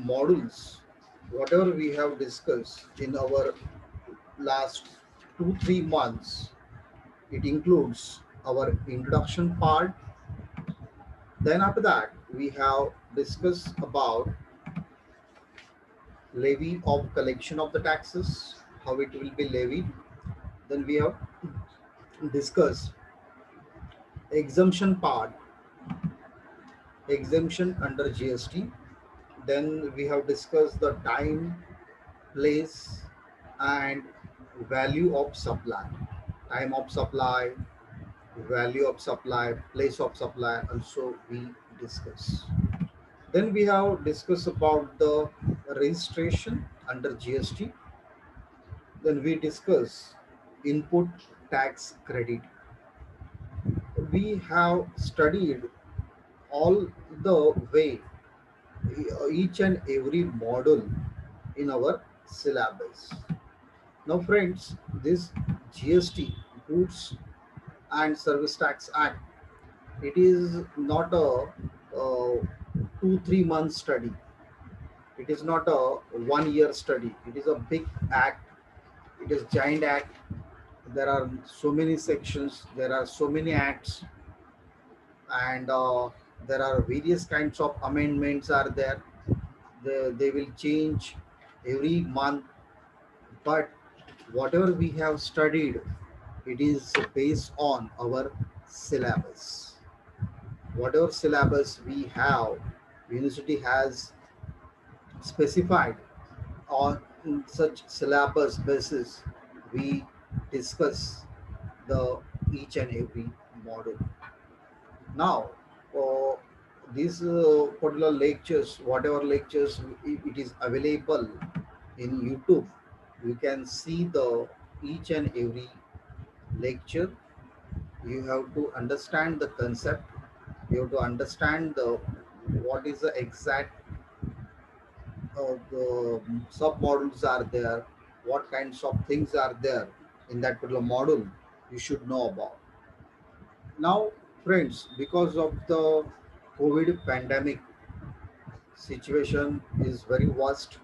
modules, whatever we have discussed in our last 2 3 months, it includes our introduction part. Then after that, we have discussed about levy of collection of the taxes, how it will be levied. Then we have discussed exemption part, exemption under GST. Then we have discussed the time, place, and value of supply. Time of supply, value of supply, place of supply, also we discuss. Then we have discussed about the registration under GST. Then we discuss input tax credit. We have studied all the way each and every module in our syllabus. Now, friends, this GST, Goods and Service Tax Act, it is not a 2 3 month study. It is not a 1 year study. It is a big act. It is giant act. There are so many sections. There are so many acts, and there are various kinds of amendments are there. They will change every month, but whatever we have studied, it is based on our syllabus. Whatever syllabus we have, university has specified. On such syllabus basis, we discuss the each and every module. Now, uh, these particular lectures, whatever lectures it is available in YouTube, you can see the each and every lecture. You have to understand the concept. You have to understand the what is the exact the sub models are there, what kinds of things are there in that particular module. You should know about. Now, friends, because of the COVID pandemic, situation is very worst,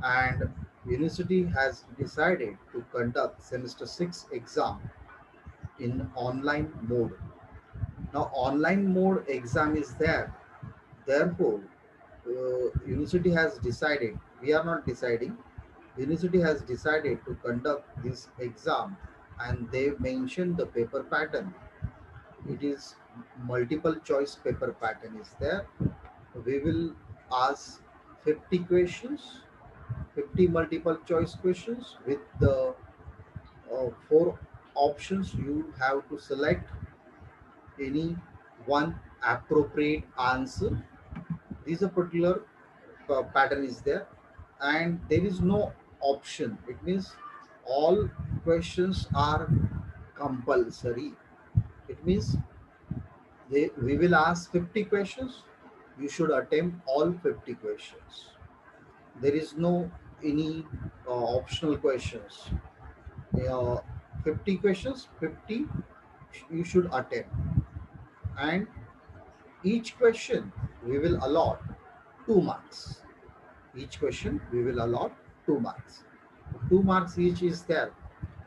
and university has decided to conduct semester 6 exam in online mode. Now online mode exam is there, therefore university has decided, we are not deciding, university has decided to conduct this exam, and they mentioned the paper pattern. It is multiple choice paper pattern is there. We will ask 50 questions, 50 multiple choice questions with the four options. You have to select any one appropriate answer. This a particular pattern is there, and there is no option. It means all questions are compulsory. It means we will ask 50 questions. You should attempt all 50 questions. There is no any optional questions. uh, 50 questions, 50 you should attempt, and each question we will allot 2 marks. Each question we will allot 2 marks. 2 marks each is there,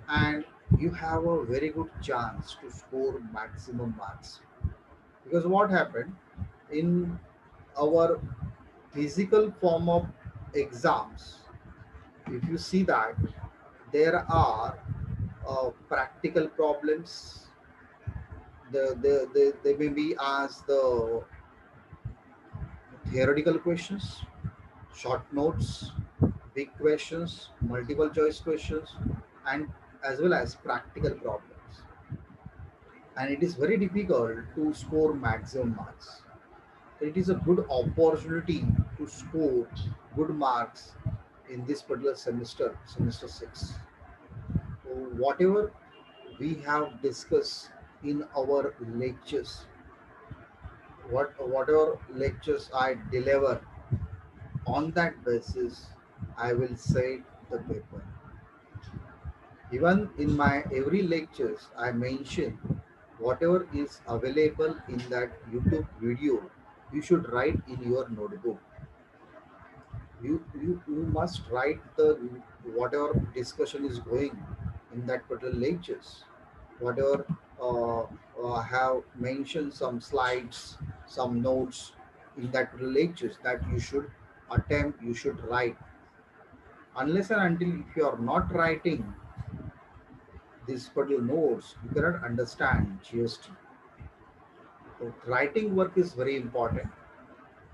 and you have a very good chance to score maximum marks. Because what happened in our physical form of exams, if you see that there are practical problems, they may be asked the theoretical questions, short notes, big questions, multiple choice questions, and as well as practical problems. And it is very difficult to score maximum marks. It is a good opportunity to score good marks in this particular semester, semester 6. So whatever we have discussed in our lectures, whatever lectures I deliver, on that basis I will say the paper. Even in my every lectures I mention whatever is available in that YouTube video, you should write in your notebook. You must write the whatever discussion is going in that particular lectures, whatever have mentioned some slides, some notes in that particular lectures that you should attempt, you should write. Unless and until if you are not writing these particular notes, you cannot understand GST. So writing work is very important.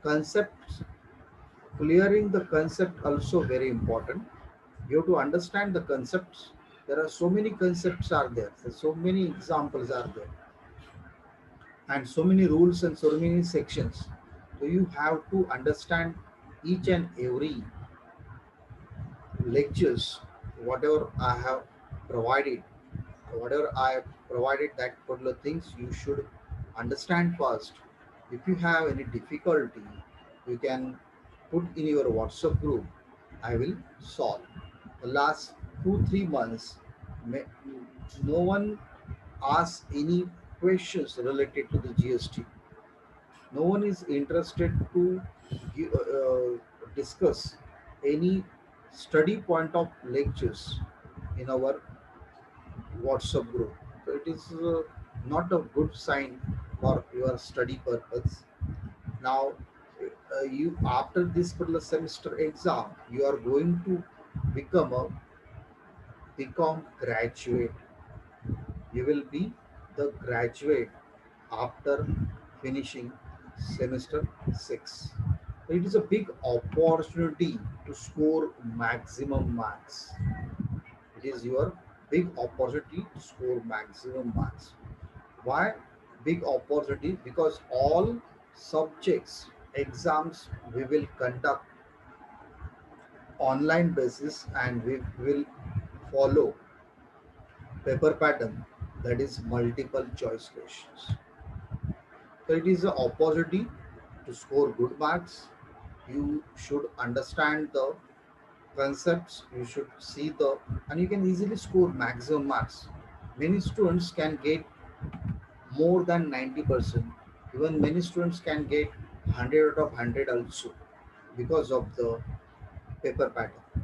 Concepts, clearing the concept also very important. You have to understand the concepts. There are so many concepts are there. So many examples are there, and so many rules and so many sections. So you have to understand each and every lectures, whatever I have provided, whatever I have provided, that particular things you should understand first. If you have any difficulty, you can put in your WhatsApp group. I will solve. The last 2 3 months, no one asks any questions related to the GST. No one is interested to discuss any study point of lectures in our WhatsApp group. So it is not a good sign for your study purpose. Now, you after this particular semester exam, you are going to become a become graduate. You will be the graduate after finishing semester 6. It is a big opportunity to score maximum marks. It is your big opportunity to score maximum marks. Why big opportunity? Because all subjects exams we will conduct online basis, and we will follow paper pattern, that is multiple choice questions. So it is an opportunity to score good marks. You should understand the concepts, you should see the, and you can easily score maximum marks. Many students can get more than 90%. Even many students can get 100 out of 100 also, because of the paper pattern.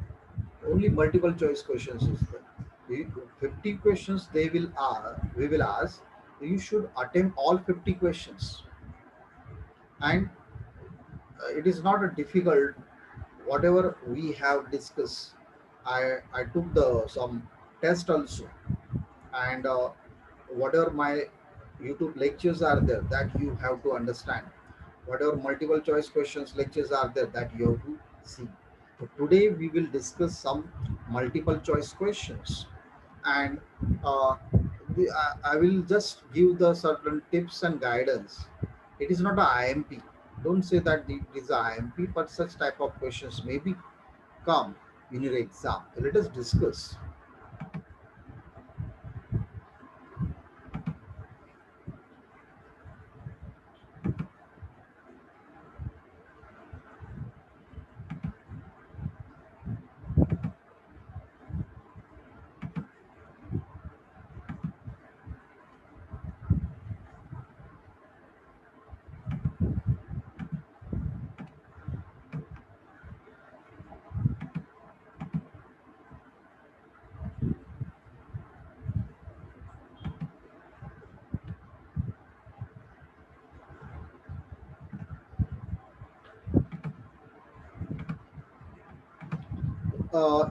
Only multiple choice questions is there. 50 questions they will we will ask. You should attempt all 50 questions, and it is not a difficult. Whatever we have discussed, I took the some test also, and whatever my YouTube lectures are there, that you have to understand. Whatever multiple choice questions lectures are there, that you have to see. So today we will discuss some multiple choice questions, and uh, I will just give the certain tips and guidance. It is not a IMP. Don't say that it is a IMP, but such type of questions maybe come in your exam. Let us discuss.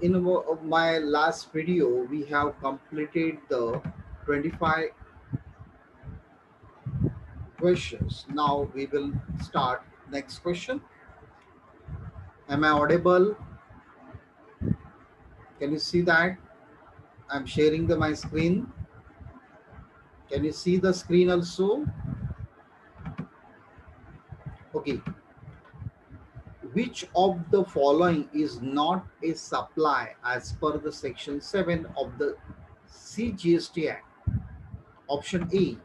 In my last video, we have completed the 25 questions. Now we will start next question. Am I audible? Can you see that? I'm sharing my screen. Can you see the screen also? Okay. Which of the following is not a supply as per the section 7 of the CGST Act? Option A,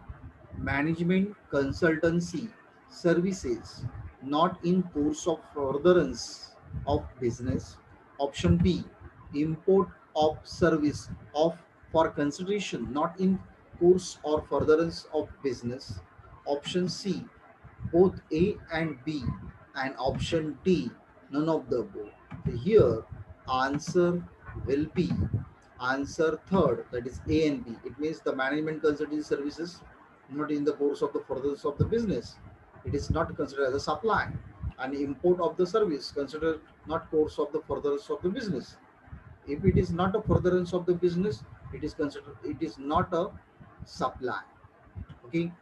management consultancy services not in course of furtherance of business. Option B, import of service of for consideration not in course or furtherance of business. Option C, both A and B. And option D, None of the above. Here, answer will be answer third, that is A and B. It means the management consulting services not in the course of the furtherance of the business. It is not considered as a supply. And import of the service considered not course of the furtherance of the business. If it is not a furtherance of the business, it is considered, it is not a supply. Okay,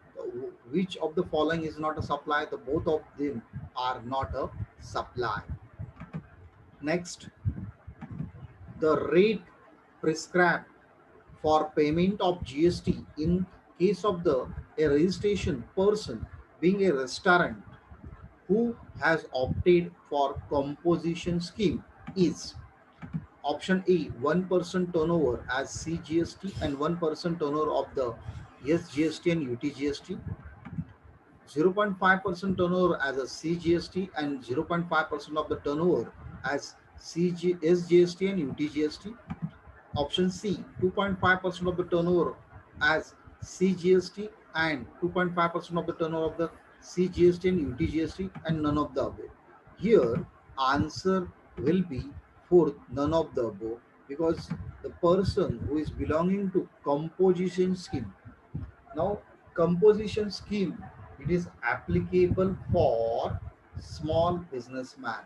which of the following is not a supply? The both of them are not a supply. Next, the rate prescribed for payment of GST in case of the a registration person being a restaurant who has opted for composition scheme is option A, 1% turnover as CGST and 1% turnover of the SGST and UTGST, 0.5% turnover as a CGST and 0.5% of the turnover as SGST and UTGST. Option C, 2.5% of the turnover as CGST and 2.5% of the turnover of the CGST and UTGST, and none of the above. Here, answer will be fourth, none of the above, because the person who is belonging to composition scheme. Now, composition scheme, it is applicable for small businessman.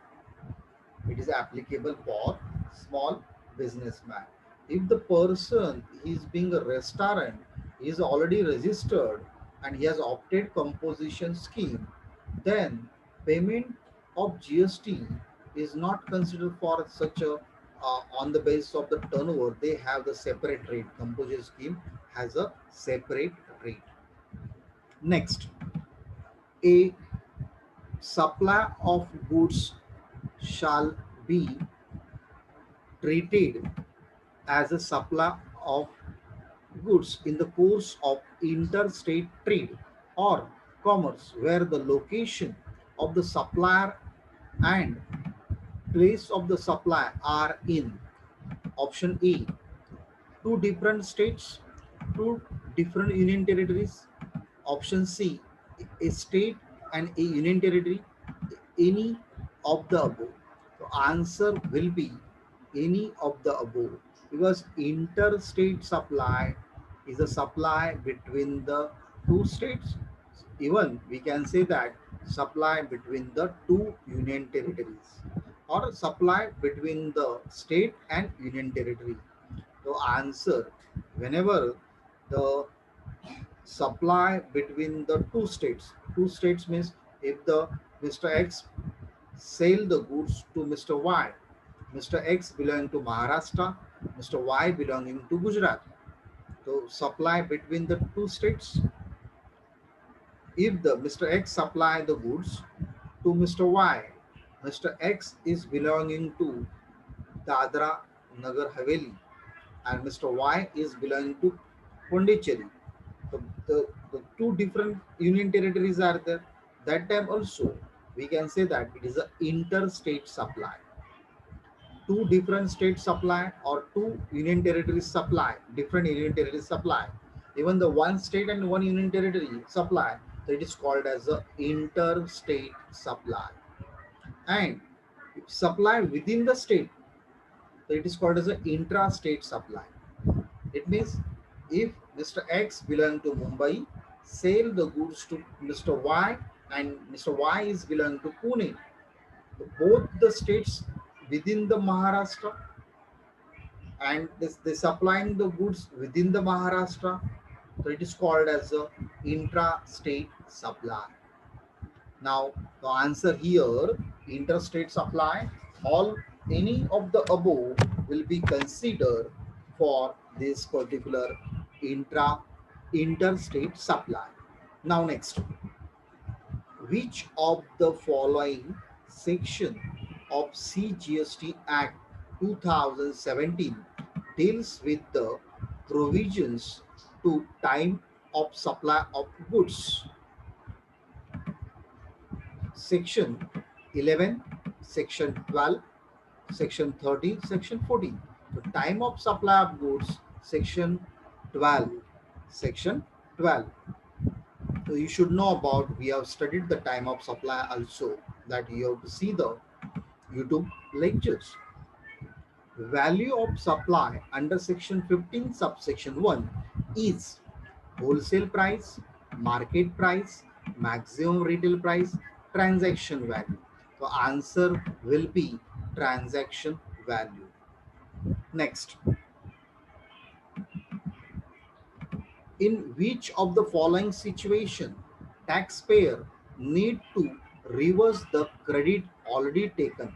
It is applicable for small businessman. If the person is being a restaurant, he is already registered and he has opted composition scheme, then payment of GST is not considered for such a on the basis of the turnover. They have the separate rate. Composition scheme has a separate rate. Next, a supply of goods shall be treated as a supply of goods in the course of interstate trade or commerce where the location of the supplier and place of the supply are in option A, two different states, two different union territories, option C, a state and a union territory, any of the above. So answer will be any of the above, because interstate supply is a supply between the two states. Even we can say that supply between the two union territories or supply between the state and union territory. So answer, whenever the supply between the two states means if the Mr. X sell the goods to Mr. Y. Mr. X belonging to Maharashtra, Mr. Y belonging to Gujarat. So supply between the two states. If the Mr. X supply the goods to Mr. Y, Mr. X is belonging to Dadra Nagar Haveli and Mr. Y is belonging to Pondicherry. The two different union territories are there. That time also we can say that it is a interstate supply. Two different states supply or two union territories supply, different union territories supply, even the one state and one union territory supply, so it is called as a interstate supply. And supply within the state, so it is called as an intra-state supply. It means if Mr. X belong to Mumbai, sell the goods to Mr. Y, and Mr. Y is belong to Pune, both the states within the Maharashtra, and they supplying the goods within the Maharashtra. So it is called as a intra-state supply. Now the answer here, interstate supply, all any of the above will be considered for this particular intra interstate supply. Now next, which of the following section of CGST Act 2017 deals with the provisions to time of supply of goods? Section 11, Section 12, Section 13, Section 14. The time of supply of goods, Section 12. Section 12. So you should know about, we have studied the time of supply also, that you have to see the YouTube lectures. Value of supply under section 15 subsection 1 is wholesale price, market price, maximum retail price, transaction value. So answer will be transaction value. Next, in which of the following situation taxpayer need to reverse the credit already taken?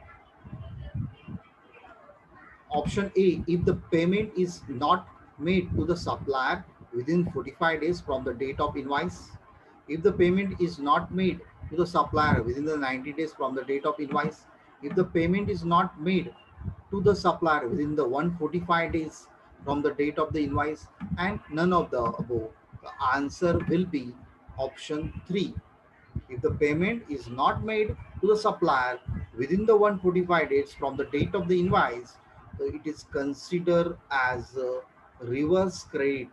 Option A, if the payment is not made to the supplier within 45 days from the date of invoice. If the payment is not made to the supplier within the 90 days from the date of invoice. If the payment is not made to the supplier within the 145 days from the date of the invoice, and none of the above, the answer will be option 3. If the payment is not made to the supplier within the 145 days from the date of the invoice, so it is considered as a reverse credit.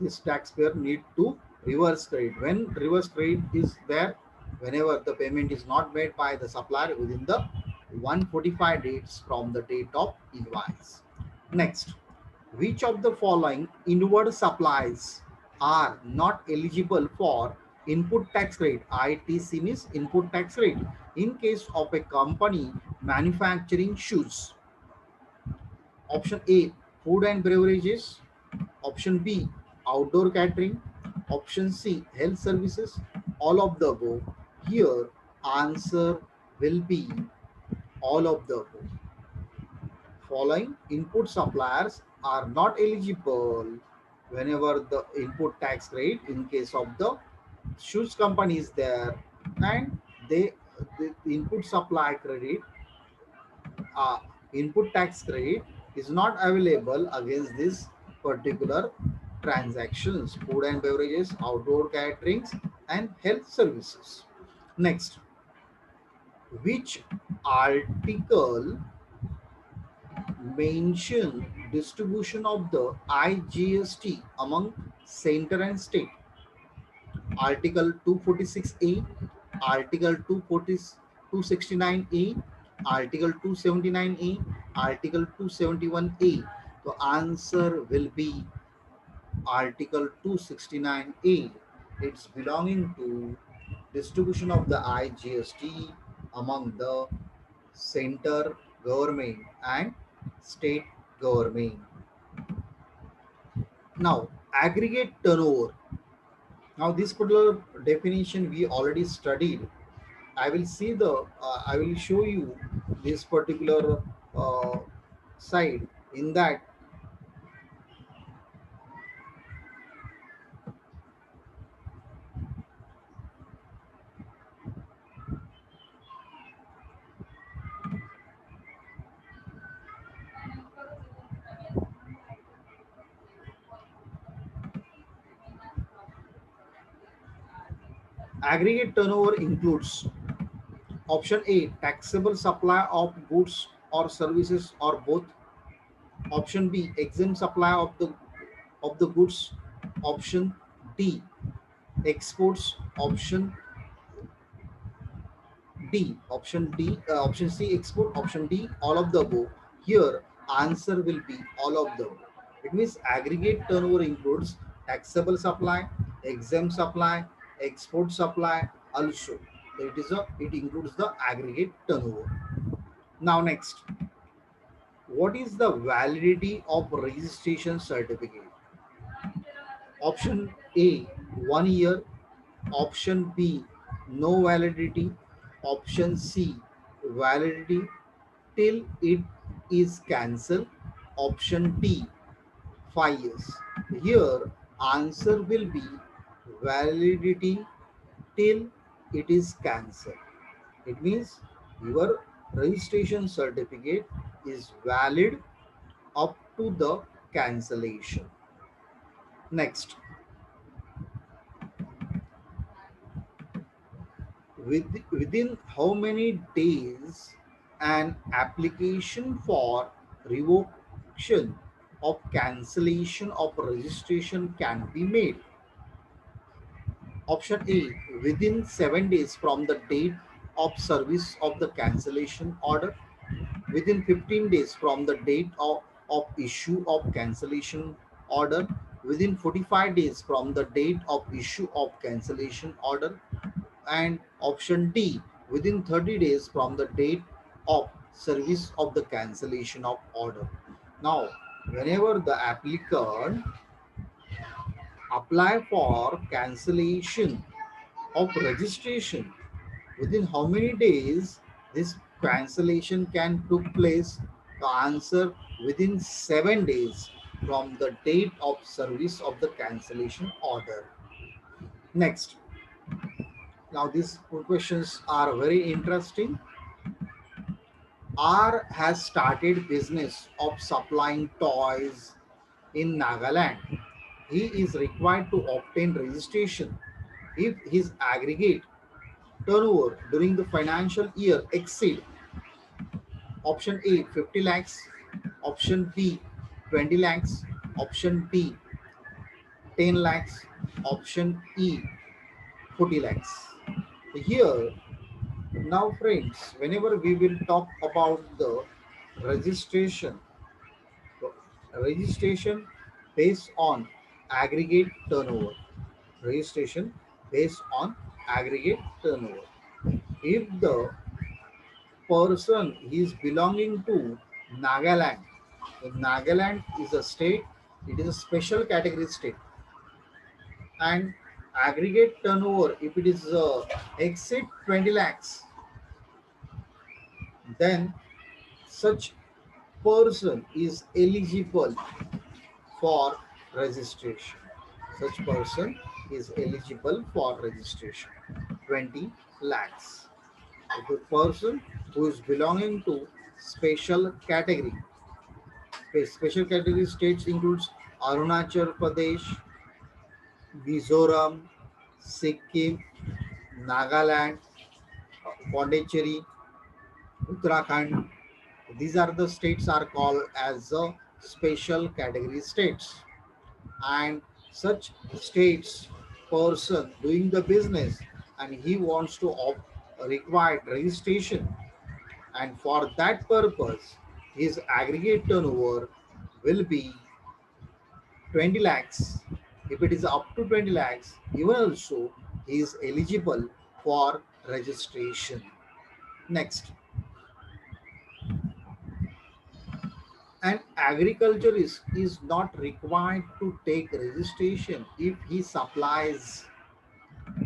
This taxpayer need to reverse credit. When reverse credit is there, whenever the payment is not made by the supplier within the 145 days from the date of invoice. Next, which of the following inward supplies are not eligible for input tax rate? ITC means input tax rate. In case of a company manufacturing shoes. Option A, food and beverages. Option B, outdoor catering. Option C, health services. All of the above. Here, answer will be all of the above. Following input suppliers are not eligible whenever the input tax rate in case of the shoes company is there, and they the input supply credit, uh, input tax credit is not available against this particular transactions: food and beverages, outdoor caterings, and health services. Next, which article mention distribution of the IGST among center and state? Article 246A, Article 269A, Article 279A, Article 271A. The answer will be Article 269A. It's belonging to distribution of the IGST among the center government and state government. Now, aggregate turnover. Now, this particular definition we already studied. I will show you this particular uh, side. In that, aggregate turnover includes option A, taxable supply of goods or services or both. Option B, exempt supply of the goods. Option D, exports. Option C, export. Option D, all of the above. Here, answer will be all of the above. It means aggregate turnover includes taxable supply, exempt supply, export supply also. So it includes the aggregate turnover. Now next, what is the validity of registration certificate? Option A, 1 year. Option B, no validity. Option C, validity till it is cancelled. Option D, 5 years. Here, answer will be validity till it is cancelled. It means your registration certificate is valid up to the cancellation. Next, within how many days an application for revocation of cancellation of registration can be made? Option A, within 7 days from the date of service of the cancellation order within 15 days from the date of issue of cancellation order, within 45 days from the date of issue of cancellation order, and option D, within 30 days from the date of service of the cancellation of order. Now, whenever the applicant apply for cancellation of registration, within how many days this cancellation can took place? The answer, within 7 days from the date of service of the cancellation order. Next, now these questions are very interesting. R has started business of supplying toys in Nagaland. He is required to obtain registration if his aggregate turnover during the financial year exceed option A 50 lakhs, option B 20 lakhs, option D 10 lakhs, option E 40 lakhs. Here, now friends, whenever we will talk about the registration, registration based on aggregate turnover, registration based on aggregate turnover. If the person is belonging to Nagaland, so Nagaland is a state, it is a special category state, and aggregate turnover, if it is exceed 20 lakhs, then such person is eligible for registration. Such person is eligible for registration. 20 lakhs. The person who is belonging to special category. Special category states includes Arunachal Pradesh, Mizoram, Sikkim, Nagaland, Pondicherry, Uttarakhand. These are the states are called as special category states, and such states person doing the business and he wants to require registration, and for that purpose his aggregate turnover will be 20 lakhs. If it is up to 20 lakhs, even also he is eligible for registration. Next, an agriculturist is not required to take registration if he supplies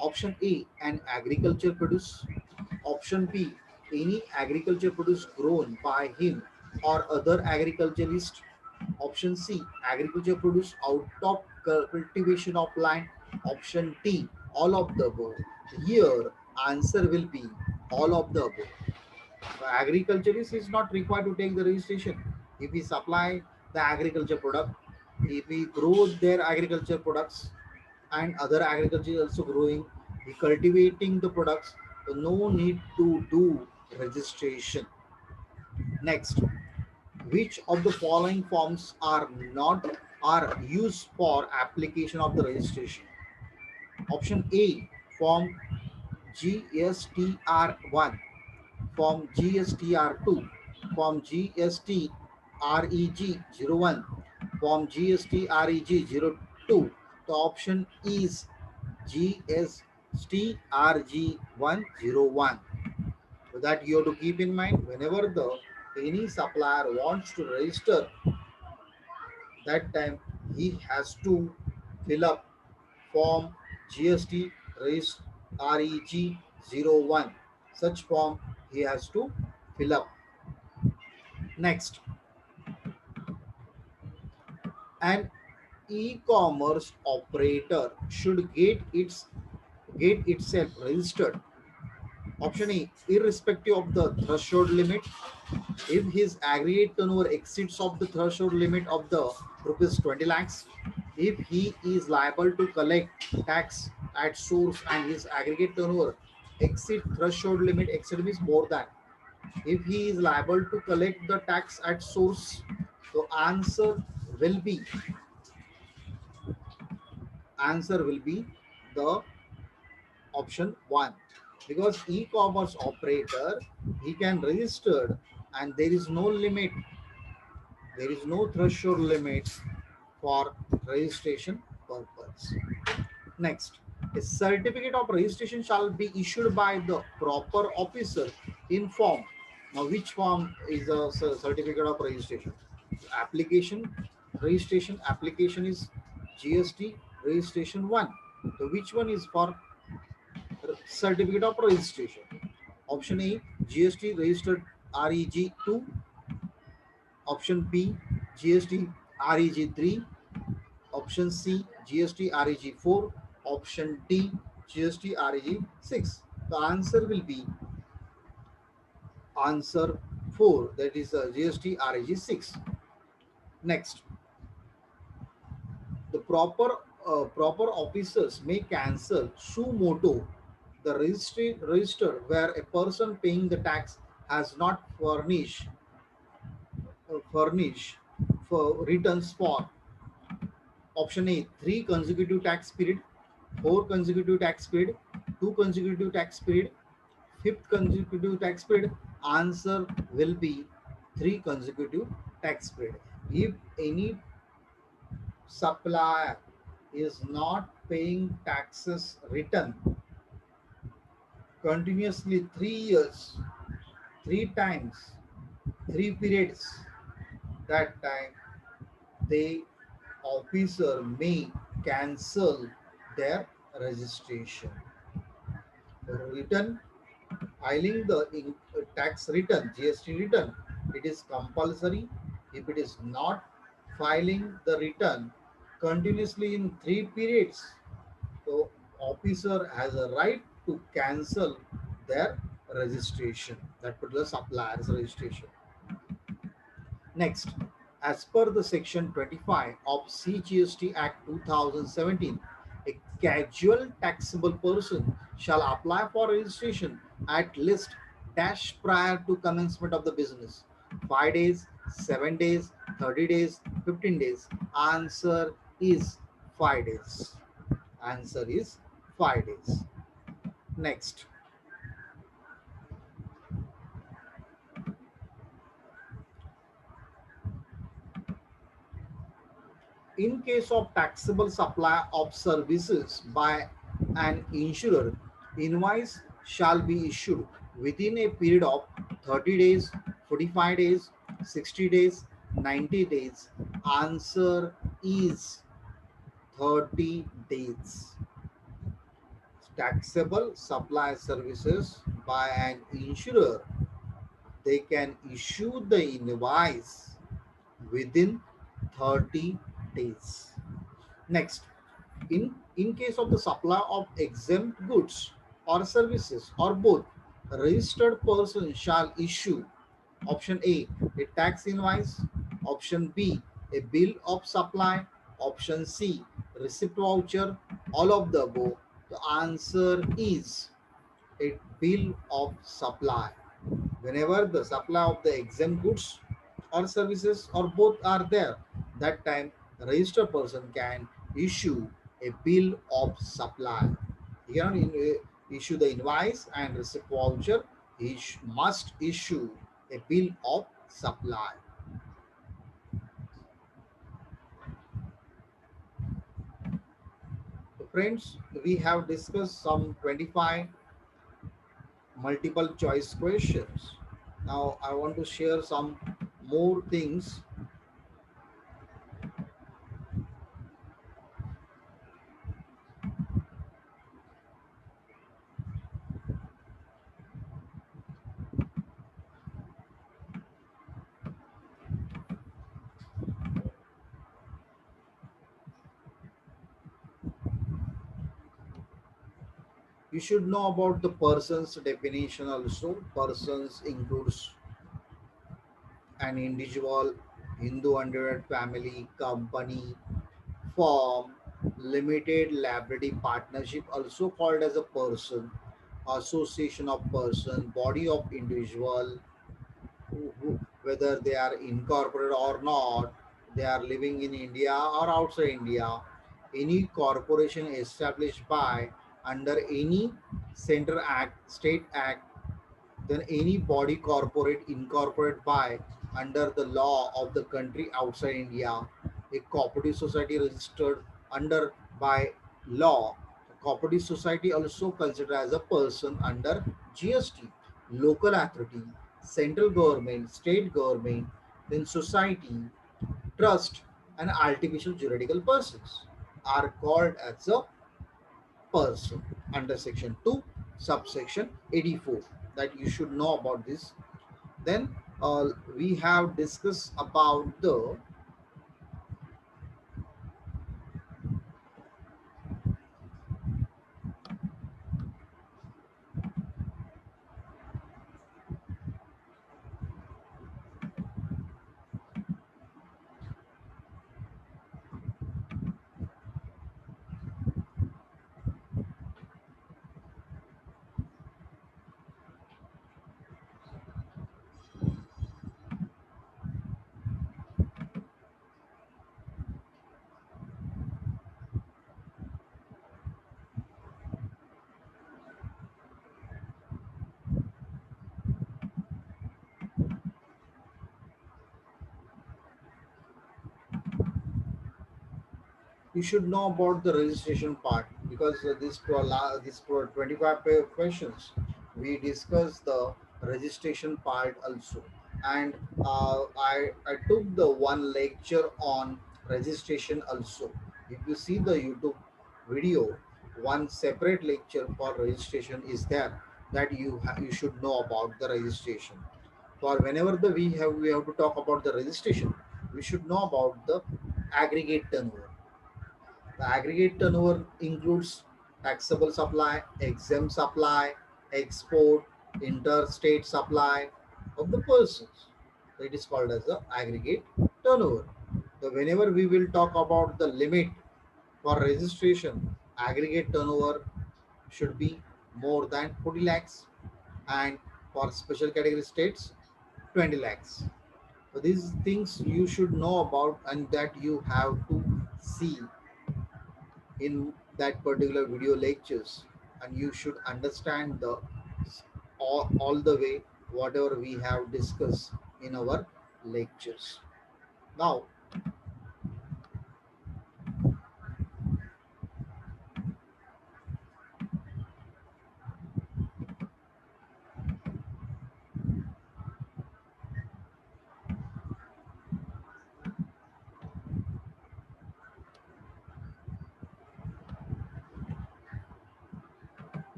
option A, an agriculture produce, option B, any agriculture produce grown by him or other agriculturist, option C, agriculture produce out of cultivation of land, option D, all of the above. Here answer will be all of the above. The agriculturist is not required to take the registration if he supply the agriculture product, if he grow their agriculture products, and other agriculture is also growing, he cultivating the products, so no need to do registration. Next, which of the following forms are not are used for application of the registration? Option A, form GSTR1, form GSTR2, form GSTREG01, form GSTREG02. The option is GSTRG101. So that you have to keep in mind whenever the any supplier wants to register, that time he has to fill up form GST REG01. Such form he has to fill up. Next, an e-commerce operator should get itself registered. Option A, irrespective of the threshold limit, if his aggregate turnover exceeds of the threshold limit of the rupees 20 lakhs, if he is liable to collect tax at source and his aggregate turnover exceed threshold limit, exceed means more than, if he is liable to collect the tax at source, the will be answer will be the option 1. because e-commerce operator, he can register, and there is no limit, there is no threshold limit for registration purpose. Next, a certificate of registration shall be issued by the proper officer in form. Now, which form is a certificate of registration? Application, registration, application is GST registration 1. So, which one is for certificate of registration? Option A, GST registered REG 2. Option B, GST REG 3. Option C, GST REG 4. Option D, GST REG 6. The answer will be answer 4, that is GST REG 6. Next, the proper officers may cancel suo moto the register where a person paying the tax has not furnish for returns for option A, 3 consecutive tax period, 4 consecutive tax period, 2 consecutive tax period, fifth consecutive tax period. Answer will be 3 consecutive tax period. If any supplier is not paying taxes return continuously 3 years, 3 times, 3 periods, that time the officer may cancel their registration. The return, filing the tax return, GST return, it is compulsory. If it is not filing the return continuously in 3 periods, the officer has a right to cancel their registration, that particular supplier's registration. Next, as per the section 25 of CGST Act 2017, a casual taxable person shall apply for registration at least dash prior to commencement of the business. 5 days, 7 days, 30 days, 15 days. Answer is 5 days. Answer is 5 days. Next, in case of taxable supply of services by an insurer, invoice shall be issued within a period of 30 days, 45 days, 60 days, 90 days. Answer is 30 days. Taxable supply services by an insurer, they can issue the invoice within 30 days. Next, in case of the supply of exempt goods or services or both, a registered person shall issue option A, a tax invoice, option B, a bill of supply, option C, receipt voucher, all of the above. The answer is a bill of supply. Whenever the supply of the exempt goods or services or both are there, that time the registered person can issue a bill of supply. He cannot issue the invoice and receipt voucher. He must issue a bill of supply. So friends, we have discussed some 25 multiple choice questions. Now I want to share some more things. You should know about the person's definition also. Persons includes an individual, Hindu underwrite family, company, firm, limited liability partnership, also called as a person, association of person, body of individual, whether they are incorporated or not, they are living in India or outside India, any corporation established by under any center act, state act, then any body corporate incorporated by under the law of the country outside India, a cooperative society registered under by law. A cooperative society also considered as a person under GST, local authority, central government, state government, then society, trust, and artificial juridical persons are called as a person under section 2 subsection 84, that you should know about this. Then we have discussed about the, you should know about the registration part, because this for 25 questions we discussed the registration part also. And I took the one lecture on registration also. If you see the YouTube video, one separate lecture for registration is there, that you should know about the registration. For whenever we have to talk about the registration, we should know about the aggregate turnover. The aggregate turnover includes taxable supply, exempt supply, export, interstate supply of the persons. It is called as the aggregate turnover. So whenever we will talk about the limit for registration, aggregate turnover should be more than 40 lakhs, and for special category states 20 lakhs. So these things you should know about, and that you have to see in that particular video lectures, and you should understand the all the way whatever we have discussed in our lectures. Now,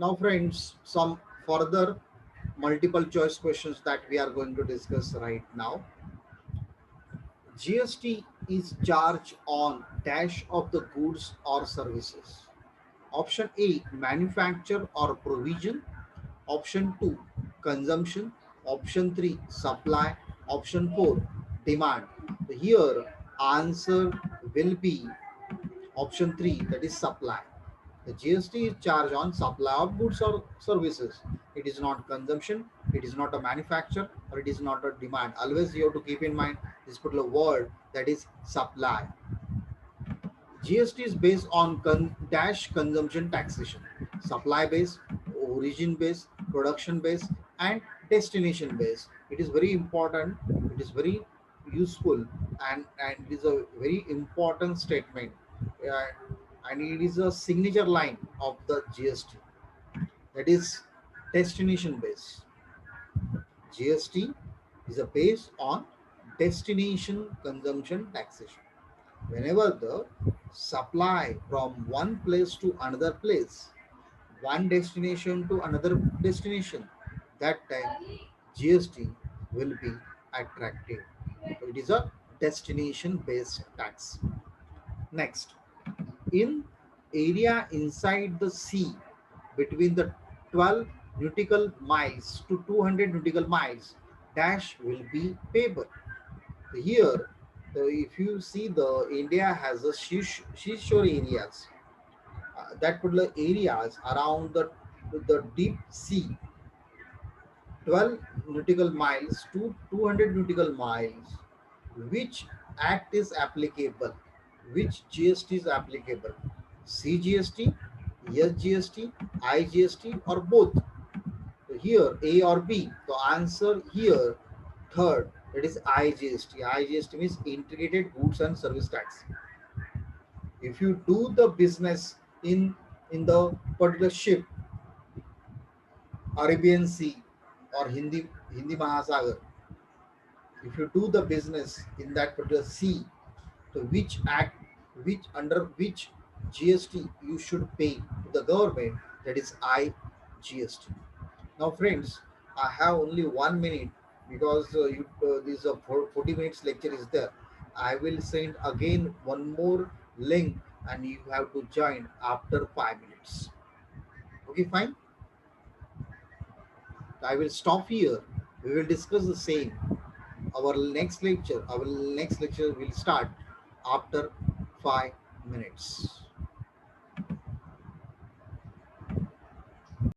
now friends, some further multiple choice questions that we are going to discuss right now. GST is charged on dash of the goods or services. Option A, manufacture or provision. Option 2, consumption. Option 3, supply. Option 4, demand. Here, answer will be option 3, that is supply. The GST is charged on supply of goods or services. It is not consumption, it is not a manufacture, or it is not a demand. Always you have to keep in mind this particular word, that is supply. GST is based on dash consumption taxation, supply based, origin based, production based, and destination based. It is very important. It is very useful, and it is a very important statement, uh, and it is a signature line of the GST. That is destination based. GST is a based on destination consumption taxation. Whenever the supply from one place to another place, one destination to another destination, that time GST will be attractive. So it is a destination based tax. Next, in area inside the sea between the 12 nautical miles to 200 nautical miles, dash will be payable. Here, if you see, the India has a seashore areas, that particular areas around the deep sea, 12 nautical miles to 200 nautical miles, which act is applicable, which GST is applicable. CGST, SGST, IGST, or both? So here, A or B. The answer here, third, that is IGST. IGST means Integrated Goods and Service Tax. If you do the business in the particular ship, Arabian Sea or Hindi Mahasagar, if you do the business in that particular sea, so which act, which under which GST you should pay to the government, that is IGST. Now, friends, I have only 1 minute because this 40 minutes lecture is there. I will send again one more link and you have to join after 5 minutes. Okay, fine. I will stop here. We will discuss the same. Our next lecture will start after 5 minutes.